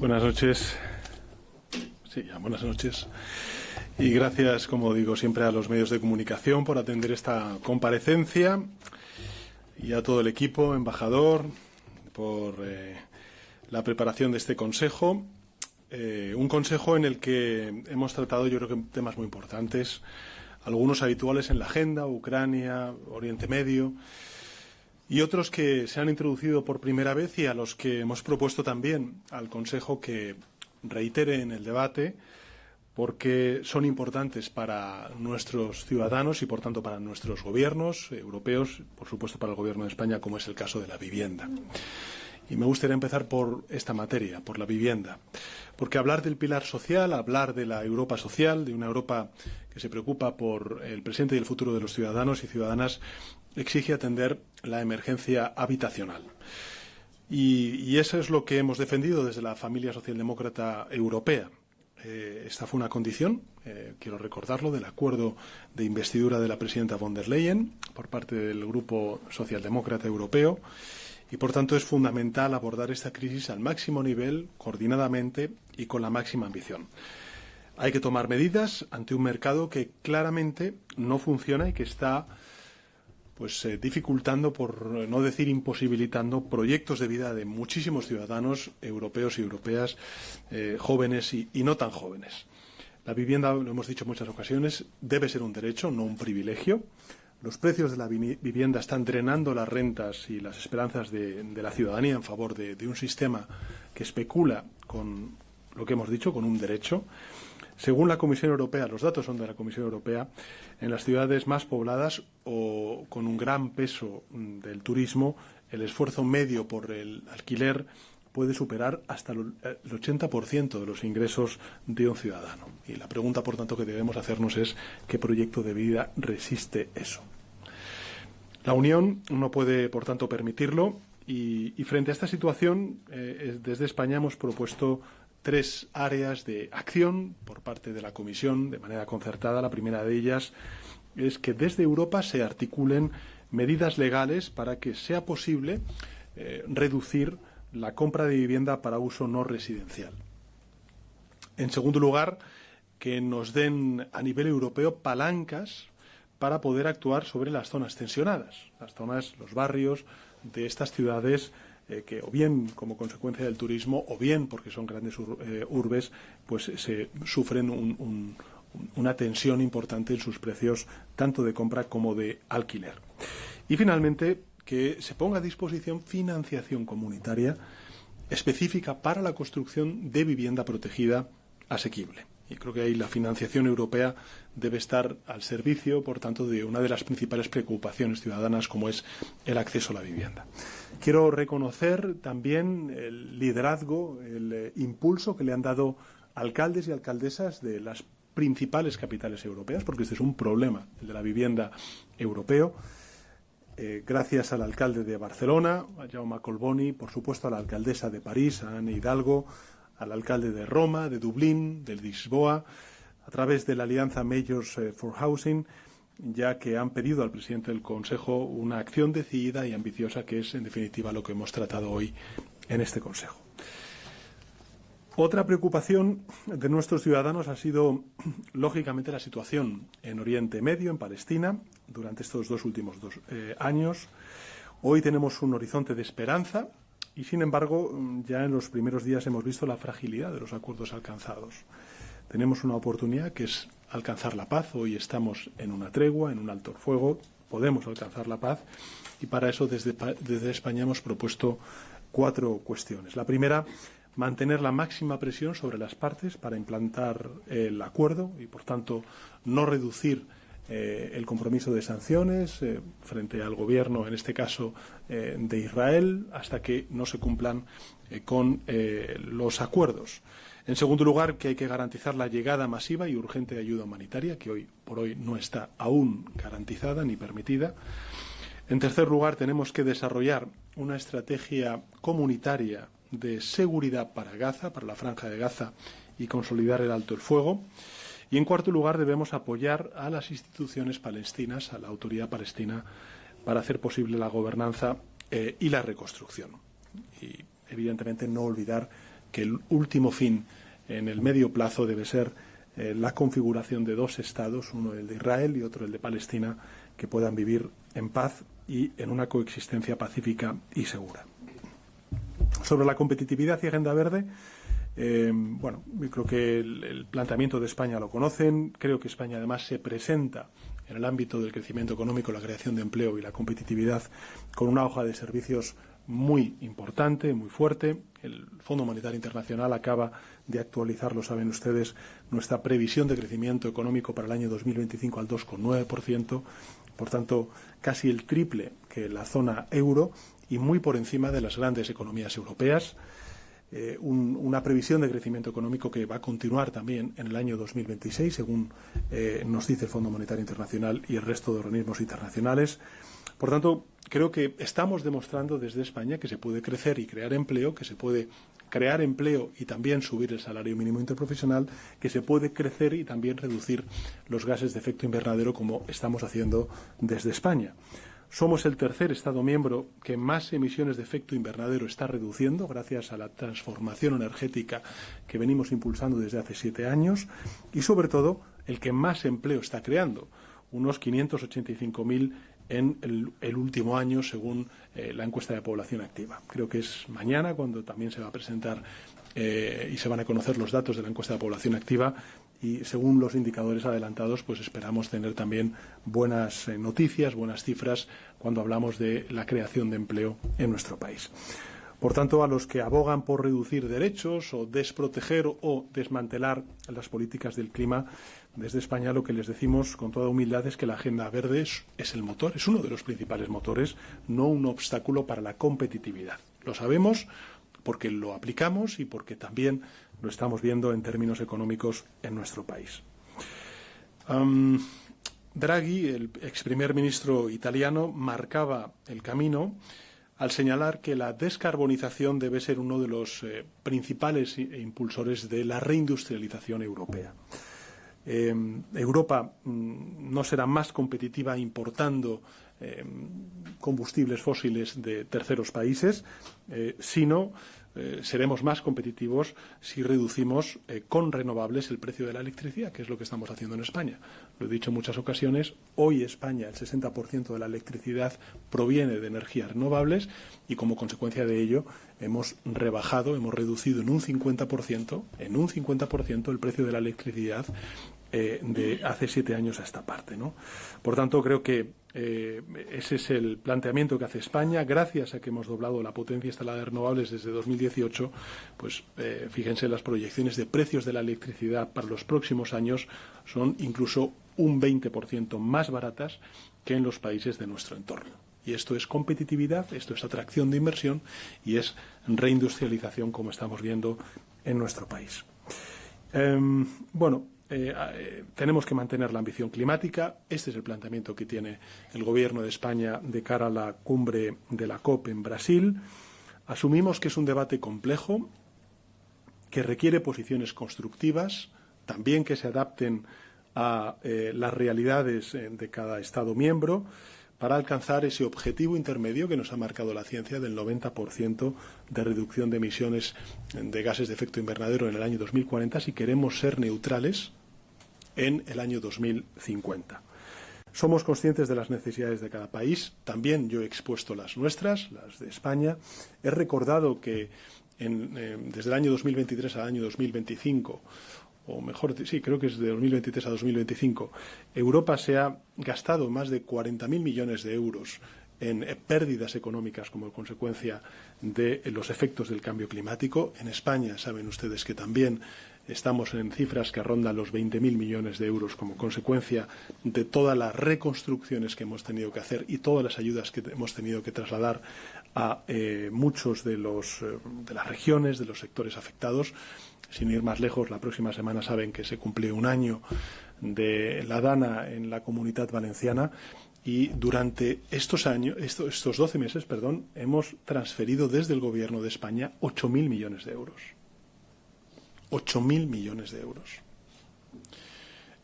Buenas noches. Sí, ya, buenas noches. Y gracias, como digo, siempre a los medios de comunicación por atender esta comparecencia y a todo el equipo, embajador, por la preparación de este consejo. Un consejo en el que hemos tratado, yo creo que temas muy importantes, algunos habituales en la agenda, Ucrania, Oriente Medio, y otros que se han introducido por primera vez y a los que hemos propuesto también al Consejo que reitere en el debate, porque son importantes para nuestros ciudadanos y, por tanto, para nuestros gobiernos europeos, por supuesto para el Gobierno de España, como es el caso de la vivienda. Y me gustaría empezar por esta materia, por la vivienda. Porque hablar del pilar social, hablar de la Europa social, de una Europa que se preocupa por el presente y el futuro de los ciudadanos y ciudadanas, exige atender la emergencia habitacional. Y eso es lo que hemos defendido desde la familia socialdemócrata europea. Esta fue una condición, quiero recordarlo, del acuerdo de investidura de la presidenta von der Leyen por parte del Grupo Socialdemócrata Europeo. Y, por tanto, es fundamental abordar esta crisis al máximo nivel, coordinadamente y con la máxima ambición. Hay que tomar medidas ante un mercado que claramente no funciona y que está dificultando, por no decir imposibilitando, proyectos de vida de muchísimos ciudadanos europeos y europeas, jóvenes y no tan jóvenes. La vivienda, lo hemos dicho en muchas ocasiones, debe ser un derecho, no un privilegio. Los precios de la vivienda están drenando las rentas y las esperanzas de la ciudadanía en favor de un sistema que especula con lo que hemos dicho, con un derecho. Según la Comisión Europea, los datos son de la Comisión Europea, en las ciudades más pobladas o con un gran peso del turismo, el esfuerzo medio por el alquiler puede superar hasta el 80% de los ingresos de un ciudadano. Y la pregunta, por tanto, que debemos hacernos es ¿qué proyecto de vida resiste eso? La Unión no puede, por tanto, permitirlo y frente a esta situación, desde España hemos propuesto 3 áreas de acción por parte de la Comisión de manera concertada. La primera de ellas es que desde Europa se articulen medidas legales para que sea posible reducir la compra de vivienda para uso no residencial. En segundo lugar, que nos den a nivel europeo palancas para poder actuar sobre las zonas tensionadas, las zonas, los barrios de estas ciudades que o bien como consecuencia del turismo o bien porque son grandes urbes, pues se sufren una tensión importante en sus precios tanto de compra como de alquiler. Y finalmente, que se ponga a disposición financiación comunitaria específica para la construcción de vivienda protegida asequible. Y creo que ahí la financiación europea debe estar al servicio, por tanto, de una de las principales preocupaciones ciudadanas, como es el acceso a la vivienda. Quiero reconocer también el liderazgo, el impulso que le han dado alcaldes y alcaldesas de las principales capitales europeas, porque este es un problema, el de la vivienda europeo. Gracias al alcalde de Barcelona, a Jaume Collboni, por supuesto a la alcaldesa de París, a Anne Hidalgo, al alcalde de Roma, de Dublín, de Lisboa, a través de la alianza Mayors for Housing, ya que han pedido al presidente del Consejo una acción decidida y ambiciosa, que es, en definitiva, lo que hemos tratado hoy en este Consejo. Otra preocupación de nuestros ciudadanos ha sido, lógicamente, la situación en Oriente Medio, en Palestina, durante estos 2 últimos años. Hoy tenemos un horizonte de esperanza y, sin embargo, ya en los primeros días hemos visto la fragilidad de los acuerdos alcanzados. Tenemos una oportunidad que es alcanzar la paz. Hoy estamos en una tregua, en un alto el fuego. Podemos alcanzar la paz y para eso desde España hemos propuesto 4 cuestiones. La primera, mantener la máxima presión sobre las partes para implantar el acuerdo y, por tanto, no reducir el compromiso de sanciones frente al gobierno, en este caso de Israel, hasta que no se cumplan con los acuerdos. En segundo lugar, que hay que garantizar la llegada masiva y urgente de ayuda humanitaria, que hoy por hoy no está aún garantizada ni permitida. En tercer lugar, tenemos que desarrollar una estrategia comunitaria de seguridad para Gaza, para la Franja de Gaza, y consolidar el alto el fuego. Y, en cuarto lugar, debemos apoyar a las instituciones palestinas, a la autoridad palestina, para hacer posible la gobernanza y la reconstrucción. Y, evidentemente, no olvidar que el último fin en el medio plazo debe ser la configuración de dos estados, uno el de Israel y otro el de Palestina, que puedan vivir en paz y en una coexistencia pacífica y segura. Sobre la competitividad y agenda verde, bueno, yo creo que el planteamiento de España lo conocen. Creo que España además se presenta en el ámbito del crecimiento económico, la creación de empleo y la competitividad con una hoja de servicios muy importante, muy fuerte. El Fondo Monetario Internacional acaba de actualizar, lo saben ustedes, nuestra previsión de crecimiento económico para el año 2025 al 2,9%, por tanto, casi el triple que la zona euro y muy por encima de las grandes economías europeas. Una previsión de crecimiento económico que va a continuar también en el año 2026, según nos dice el Fondo Monetario Internacional y el resto de organismos internacionales. Por tanto, creo que estamos demostrando desde España que se puede crecer y crear empleo, que se puede crear empleo y también subir el salario mínimo interprofesional, que se puede crecer y también reducir los gases de efecto invernadero, como estamos haciendo desde España. Somos el tercer Estado miembro que más emisiones de efecto invernadero está reduciendo gracias a la transformación energética que venimos impulsando desde hace 7 años y, sobre todo, el que más empleo está creando, unos 585.000 en el último año, según la encuesta de población activa. Creo que es mañana cuando también se va a presentar y se van a conocer los datos de la encuesta de población activa. Y según los indicadores adelantados, pues esperamos tener también buenas noticias, buenas cifras cuando hablamos de la creación de empleo en nuestro país. Por tanto, a los que abogan por reducir derechos o desproteger o desmantelar las políticas del clima, desde España lo que les decimos con toda humildad es que la agenda verde es el motor, es uno de los principales motores, no un obstáculo para la competitividad. Lo sabemos porque lo aplicamos y porque también lo estamos viendo en términos económicos en nuestro país. Draghi, el ex primer ministro italiano, marcaba el camino al señalar que la descarbonización debe ser uno de los principales impulsores de la reindustrialización europea. Europa no será más competitiva importando combustibles fósiles de terceros países, sino seremos más competitivos si reducimos con renovables el precio de la electricidad, que es lo que estamos haciendo en España. Lo he dicho en muchas ocasiones, hoy España el 60% de la electricidad proviene de energías renovables y como consecuencia de ello hemos reducido en un 50% el precio de la electricidad de hace 7 años a esta parte, ¿no? Por tanto, creo que ese es el planteamiento que hace España. Gracias a que hemos doblado la potencia instalada de renovables desde 2018, pues fíjense, las proyecciones de precios de la electricidad para los próximos años son incluso un 20% más baratas que en los países de nuestro entorno. Y esto es competitividad, esto es atracción de inversión y es reindustrialización, como estamos viendo en nuestro país. Tenemos que mantener la ambición climática. Este es el planteamiento que tiene el Gobierno de España de cara a la cumbre de la COP en Brasil. Asumimos que es un debate complejo, que requiere posiciones constructivas, también que se adapten a las realidades de cada Estado miembro, para alcanzar ese objetivo intermedio que nos ha marcado la ciencia del 90% de reducción de emisiones de gases de efecto invernadero en el año 2040 si queremos ser neutrales en el año 2050. Somos conscientes de las necesidades de cada país. También yo he expuesto las nuestras, las de España. He recordado que desde el año 2023 al año 2025, o mejor, sí, creo que es de 2023 a 2025, Europa se ha gastado más de 40.000 millones de euros en pérdidas económicas como consecuencia de los efectos del cambio climático. En España saben ustedes que también estamos en cifras que rondan los 20.000 millones de euros como consecuencia de todas las reconstrucciones que hemos tenido que hacer y todas las ayudas que hemos tenido que trasladar a muchos de las regiones, de los sectores afectados. Sin ir más lejos, la próxima semana saben que se cumple un año de la Dana en la Comunitat Valenciana y durante estos 12 meses, hemos transferido desde el Gobierno de España 8.000 millones de euros. 8.000 millones de euros.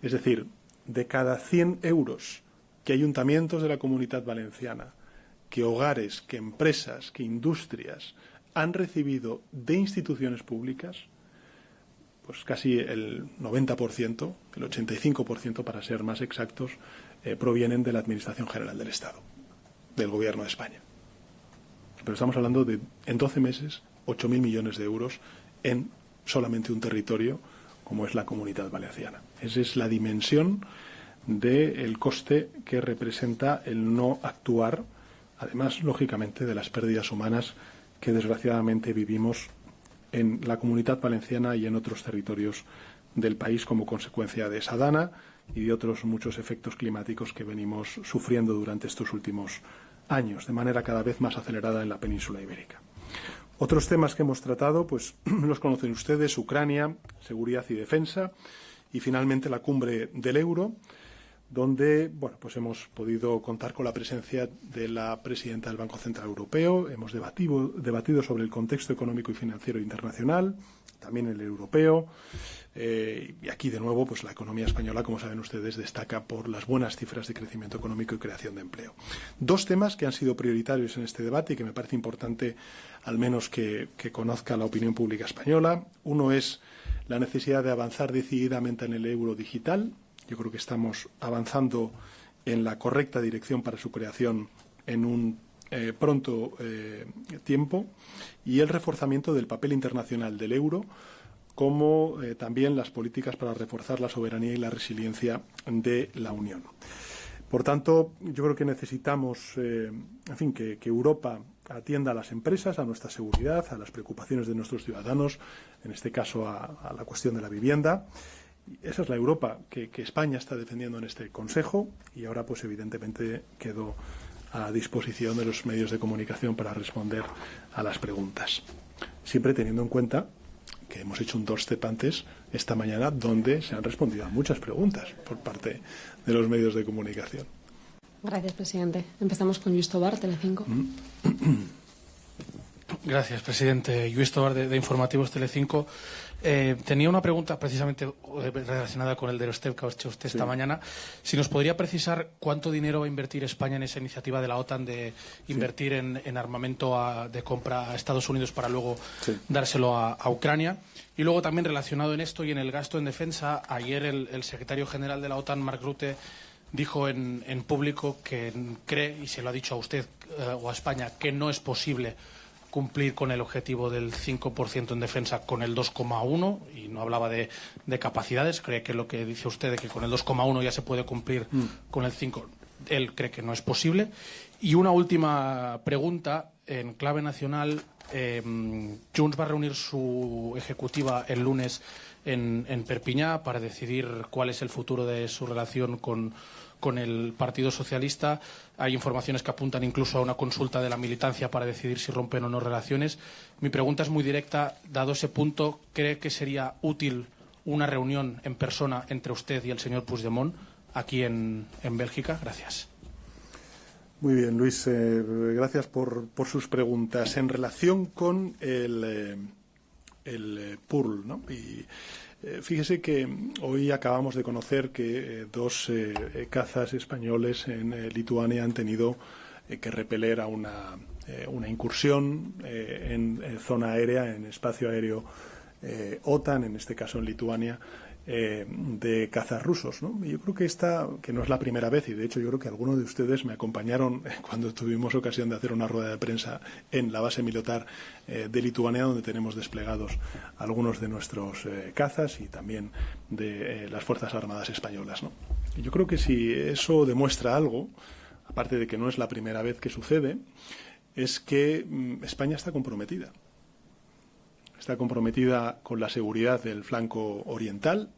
Es decir, de cada 100 euros que ayuntamientos de la Comunitat Valenciana, que hogares, que empresas, que industrias han recibido de instituciones públicas pues casi el 90%, el 85% para ser más exactos, provienen de la Administración General del Estado, del Gobierno de España. Pero estamos hablando de, en 12 meses, 8.000 millones de euros en solamente un territorio como es la Comunidad Valenciana. Esa es la dimensión del coste que representa el no actuar, además, lógicamente, de las pérdidas humanas que desgraciadamente vivimos en la Comunidad Valenciana y en otros territorios del país como consecuencia de esa dana y de otros muchos efectos climáticos que venimos sufriendo durante estos últimos años, de manera cada vez más acelerada en la península ibérica. Otros temas que hemos tratado, pues los conocen ustedes: Ucrania, seguridad y defensa, y finalmente la cumbre del euro, donde pues hemos podido contar con la presencia de la presidenta del Banco Central Europeo. Hemos debatido sobre el contexto económico y financiero internacional, también el europeo, y aquí de nuevo pues la economía española, como saben ustedes, destaca por las buenas cifras de crecimiento económico y creación de empleo. Dos temas que han sido prioritarios en este debate y que me parece importante al menos que conozca la opinión pública española. Uno es la necesidad de avanzar decididamente en el euro digital. Yo creo que estamos avanzando en la correcta dirección para su creación en un pronto tiempo, y el reforzamiento del papel internacional del euro, como también las políticas para reforzar la soberanía y la resiliencia de la Unión. Por tanto, yo creo que necesitamos que Europa atienda a las empresas, a nuestra seguridad, a las preocupaciones de nuestros ciudadanos, en este caso a la cuestión de la vivienda. Esa es la Europa que España está defendiendo en este Consejo, y ahora pues evidentemente quedo a disposición de los medios de comunicación para responder a las preguntas. Siempre teniendo en cuenta que hemos hecho un doorstep antes esta mañana donde se han respondido a muchas preguntas por parte de los medios de comunicación. Gracias, presidente. Empezamos con Lluís Tobar, Telecinco. Gracias, presidente. Lluís Tobar, de Informativos Telecinco. Tenía una pregunta precisamente relacionada con el de Eurostep que ha hecho usted esta mañana. Si nos podría precisar cuánto dinero va a invertir España en esa iniciativa de la OTAN de invertir en armamento de compra a Estados Unidos para luego dárselo a Ucrania. Y luego también relacionado en esto y en el gasto en defensa, ayer el secretario general de la OTAN, Mark Rutte, dijo en público que cree, y se lo ha dicho a usted o a España, que no es posible cumplir con el objetivo del 5% en defensa con el 2,1, y no hablaba de capacidades. Cree que lo que dice usted de que con el 2,1 ya se puede cumplir con el 5, él cree que no es posible. Y una última pregunta en clave nacional. Junts va a reunir su ejecutiva el lunes en Perpiñá para decidir cuál es el futuro de su relación con el Partido Socialista. Hay informaciones que apuntan incluso a una consulta de la militancia para decidir si rompen o no relaciones. Mi pregunta es muy directa. Dado ese punto, ¿cree que sería útil una reunión en persona entre usted y el señor Puigdemont aquí en Bélgica? Gracias. Muy bien, Luis. Gracias por sus preguntas. En relación con el PURL, ¿no? Fíjese que hoy acabamos de conocer que dos cazas españoles en Lituania han tenido que repeler a una incursión en zona aérea, en espacio aéreo OTAN, en este caso en Lituania, de cazas rusos, ¿no? Y yo creo que no es la primera vez, y de hecho yo creo que algunos de ustedes me acompañaron cuando tuvimos ocasión de hacer una rueda de prensa en la base militar de Lituania, donde tenemos desplegados algunos de nuestros cazas y también de las Fuerzas Armadas españolas, ¿no? Y yo creo que si eso demuestra algo, aparte de que no es la primera vez que sucede, es que España está comprometida. Está comprometida con la seguridad del flanco oriental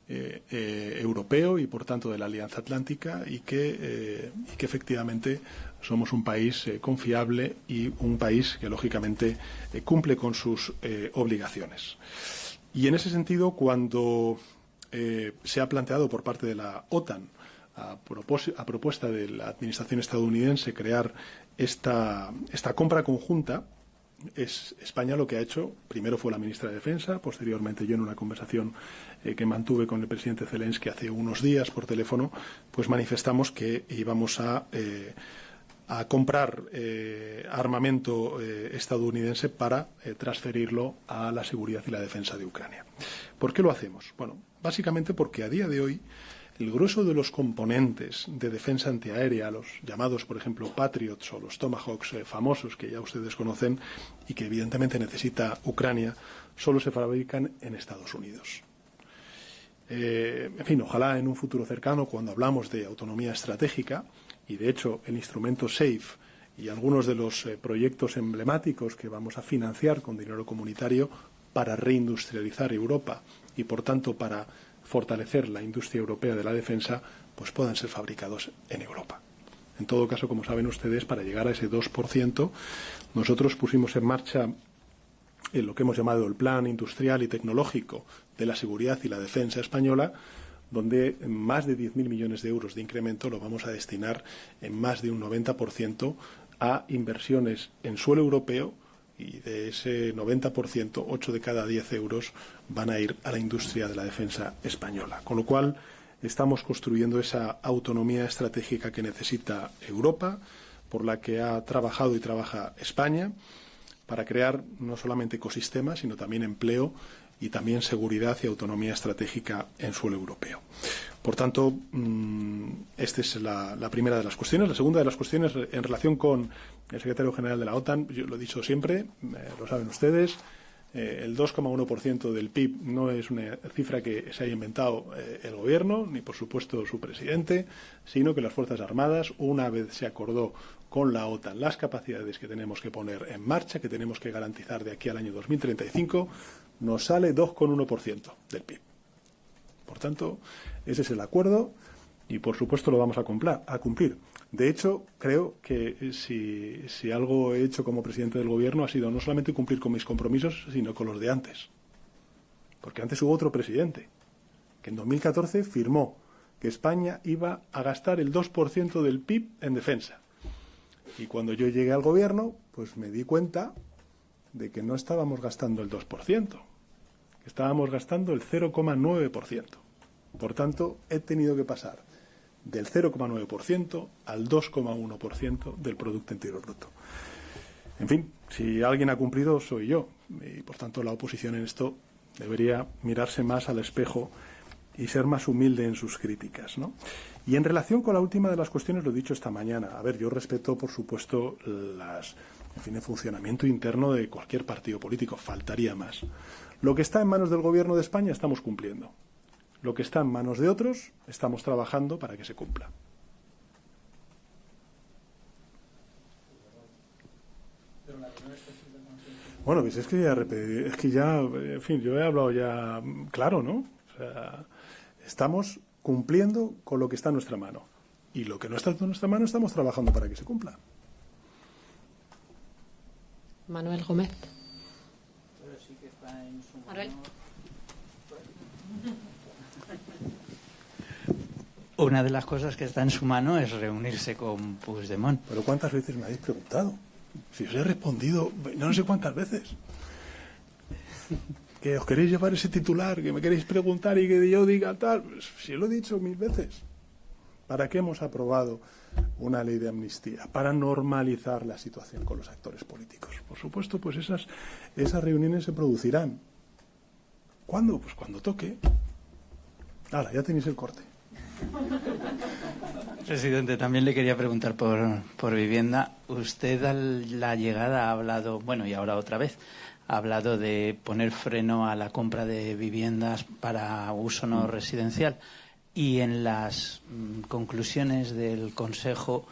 europeo y, por tanto, de la Alianza Atlántica, y que efectivamente somos un país confiable y un país que, lógicamente, cumple con sus obligaciones. Y, en ese sentido, cuando se ha planteado por parte de la OTAN, a propuesta de la Administración estadounidense, crear esta compra conjunta, España lo que ha hecho, primero fue la ministra de Defensa, posteriormente yo en una conversación que mantuve con el presidente Zelensky hace unos días por teléfono, pues manifestamos que íbamos a a comprar armamento estadounidense para transferirlo a la seguridad y la defensa de Ucrania. ¿Por qué lo hacemos? Bueno, básicamente porque a día de hoy el grueso de los componentes de defensa antiaérea, los llamados, por ejemplo, Patriots o los Tomahawks famosos que ya ustedes conocen y que evidentemente necesita Ucrania, solo se fabrican en Estados Unidos. En fin, ojalá en un futuro cercano, cuando hablamos de autonomía estratégica, y de hecho el instrumento SAFE y algunos de los proyectos emblemáticos que vamos a financiar con dinero comunitario para reindustrializar Europa y por tanto para fortalecer la industria europea de la defensa, pues puedan ser fabricados en Europa. En todo caso, como saben ustedes, para llegar a ese 2%, nosotros pusimos en marcha en lo que hemos llamado el Plan Industrial y Tecnológico de la Seguridad y la Defensa Española, donde más de 10.000 millones de euros de incremento lo vamos a destinar en más de un 90% a inversiones en suelo europeo, y de ese 90%, 8 de cada 10 euros van a ir a la industria de la defensa española. Con lo cual, estamos construyendo esa autonomía estratégica que necesita Europa, por la que ha trabajado y trabaja España, para crear no solamente ecosistemas, sino también empleo y también seguridad y autonomía estratégica en suelo europeo. Por tanto, esta es la primera de las cuestiones. La segunda de las cuestiones, en relación con el secretario general de la OTAN, yo lo he dicho siempre, lo saben ustedes, el 2,1% del PIB no es una cifra que se haya inventado el Gobierno, ni por supuesto su presidente, sino que las Fuerzas Armadas, una vez se acordó con la OTAN las capacidades que tenemos que poner en marcha, que tenemos que garantizar de aquí al año 2035, nos sale 2,1% del PIB. Por tanto, ese es el acuerdo y, por supuesto, lo vamos a cumplir. De hecho, creo que si algo he hecho como presidente del Gobierno ha sido no solamente cumplir con mis compromisos, sino con los de antes. Porque antes hubo otro presidente que en 2014 firmó que España iba a gastar el 2% del PIB en defensa. Y cuando yo llegué al Gobierno, pues me di cuenta de que no estábamos gastando el 2%, que estábamos gastando el 0,9%. Por tanto, he tenido que pasar del 0,9% al 2,1% del Producto Interior Bruto. En fin, si alguien ha cumplido, soy yo. Y, por tanto, la oposición en esto debería mirarse más al espejo y ser más humilde en sus críticas, ¿no? Y en relación con la última de las cuestiones, lo he dicho esta mañana. A ver, yo respeto, por supuesto, el funcionamiento interno de cualquier partido político. Faltaría más. Lo que está en manos del Gobierno de España estamos cumpliendo. Lo que está en manos de otros, estamos trabajando para que se cumpla. Bueno, pues es que ya, en fin, yo he hablado ya claro, ¿no? O sea, estamos cumpliendo con lo que está en nuestra mano. Y lo que no está en nuestra mano estamos trabajando para que se cumpla. Manuel Gómez. Pero sí que está en su Manuel. Una de las cosas que está en su mano es reunirse con Puigdemont. Pero ¿cuántas veces me habéis preguntado? Si os he respondido no sé cuántas veces. Que os queréis llevar ese titular, que me queréis preguntar y que yo diga tal. Pues, si lo he dicho 1000 veces. ¿Para qué hemos aprobado una ley de amnistía? Para normalizar la situación con los actores políticos. Por supuesto, pues esas reuniones se producirán. ¿Cuándo? Pues cuando toque. Ahora, ya tenéis el corte. Presidente, también le quería preguntar por vivienda. Usted a la llegada ha hablado, bueno, y ahora otra vez, ha hablado de poner freno a la compra de viviendas para uso no residencial. Y en las conclusiones del Consejo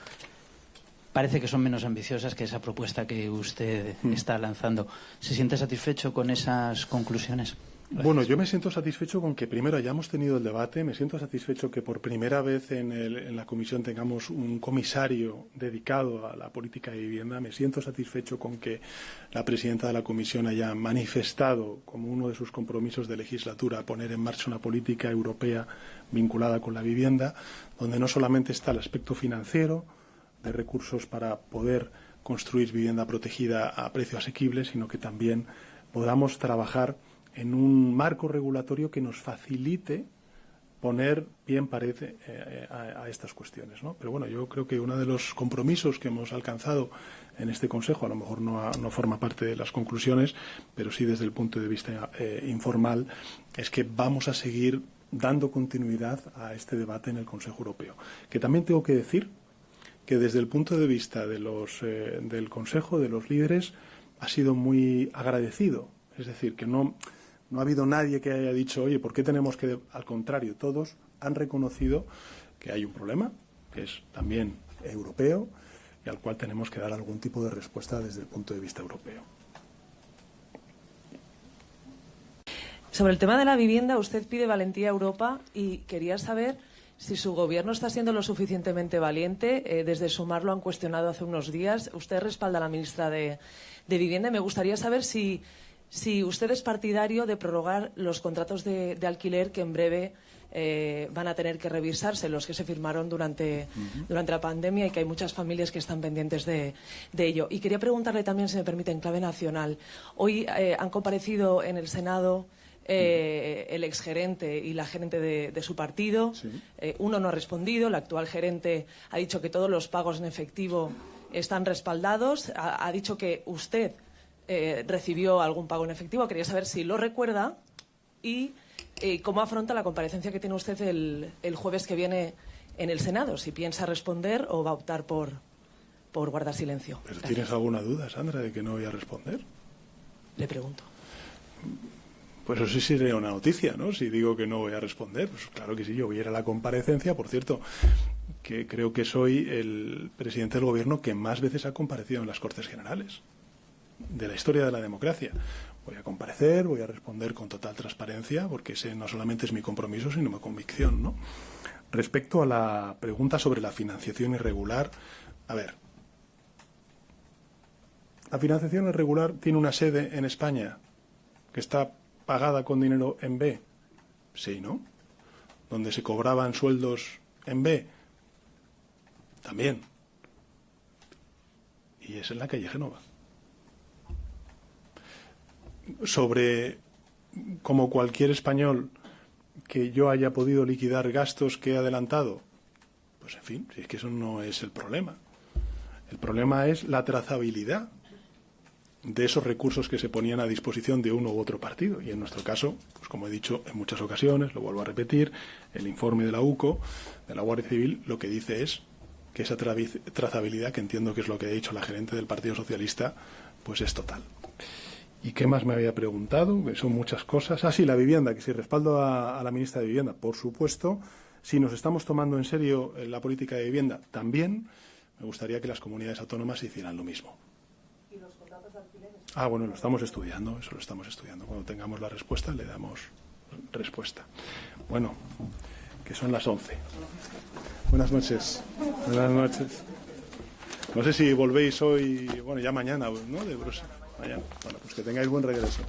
parece que son menos ambiciosas que esa propuesta que usted está lanzando. ¿Se siente satisfecho con esas conclusiones? Gracias. Bueno, yo me siento satisfecho con que primero hayamos tenido el debate, me siento satisfecho que por primera vez en la comisión tengamos un comisario dedicado a la política de vivienda, me siento satisfecho con que la presidenta de la comisión haya manifestado como uno de sus compromisos de legislatura poner en marcha una política europea vinculada con la vivienda, donde no solamente está el aspecto financiero de recursos para poder construir vivienda protegida a precio asequible, sino que también podamos trabajar en un marco regulatorio que nos facilite poner bien pared a estas cuestiones, ¿no? Pero bueno, yo creo que uno de los compromisos que hemos alcanzado en este Consejo, a lo mejor no forma parte de las conclusiones, pero sí desde el punto de vista informal, es que vamos a seguir dando continuidad a este debate en el Consejo Europeo. Que también tengo que decir que desde el punto de vista de del Consejo, de los líderes, ha sido muy agradecido. Es decir, que no ha habido nadie que haya dicho, oye, ¿por qué tenemos que...? Al contrario, todos han reconocido que hay un problema, que es también europeo, y al cual tenemos que dar algún tipo de respuesta desde el punto de vista europeo. Sobre el tema de la vivienda, usted pide valentía a Europa y quería saber si su gobierno está siendo lo suficientemente valiente. Desde Sumar lo han cuestionado hace unos días. Usted respalda a la ministra de Vivienda y me gustaría saber si usted es partidario de prorrogar los contratos de alquiler que en breve van a tener que revisarse, los que se firmaron durante la pandemia, y que hay muchas familias que están pendientes de ello. Y quería preguntarle también, si me permite, en clave nacional. Hoy han comparecido en el Senado el exgerente y la gerente de su partido. Sí. Uno no ha respondido. El actual gerente ha dicho que todos los pagos en efectivo están respaldados. Ha dicho que usted recibió algún pago en efectivo. Quería saber si lo recuerda y cómo afronta la comparecencia que tiene usted el jueves que viene en el Senado. Si piensa responder o va a optar por guardar silencio. ¿Pero Gracias. tienes alguna duda, Sandra, de que no voy a responder? Le pregunto. Pues eso sí sería una noticia, ¿no? Si digo que no voy a responder, pues claro que sí, yo voy a ir a la comparecencia. Por cierto, que creo que soy el presidente del Gobierno que más veces ha comparecido en las Cortes Generales de la historia de la democracia. Voy a comparecer, voy a responder con total transparencia, porque ese no solamente es mi compromiso, sino mi convicción, ¿no? Respecto a la pregunta sobre la financiación irregular, a ver, la financiación irregular tiene una sede en España que está pagada con dinero en B, sí, ¿no? Donde se cobraban sueldos en B, también. Y es en la calle Génova. Sobre, como cualquier español, que yo haya podido liquidar gastos que he adelantado, pues en fin, si es que eso no es el problema. El problema es la trazabilidad de esos recursos que se ponían a disposición de uno u otro partido. Y en nuestro caso, pues como he dicho en muchas ocasiones, lo vuelvo a repetir, el informe de la UCO, de la Guardia Civil, lo que dice es que esa trazabilidad, que entiendo que es lo que ha dicho la gerente del Partido Socialista, pues es total. ¿Y qué más me había preguntado? Que son muchas cosas. Ah, sí, la vivienda, que si respaldo a la ministra de Vivienda, por supuesto. Si nos estamos tomando en serio la política de vivienda, también. Me gustaría que las comunidades autónomas hicieran lo mismo. ¿Y los contratos de alquiler? Ah, bueno, lo estamos estudiando, eso lo estamos estudiando. Cuando tengamos la respuesta, le damos respuesta. Bueno, que son las 11. Buenas noches. Buenas noches. No sé si volvéis hoy, bueno, ya mañana, ¿no? De Bruselas. Mañana. Bueno, pues que tengáis buen regreso.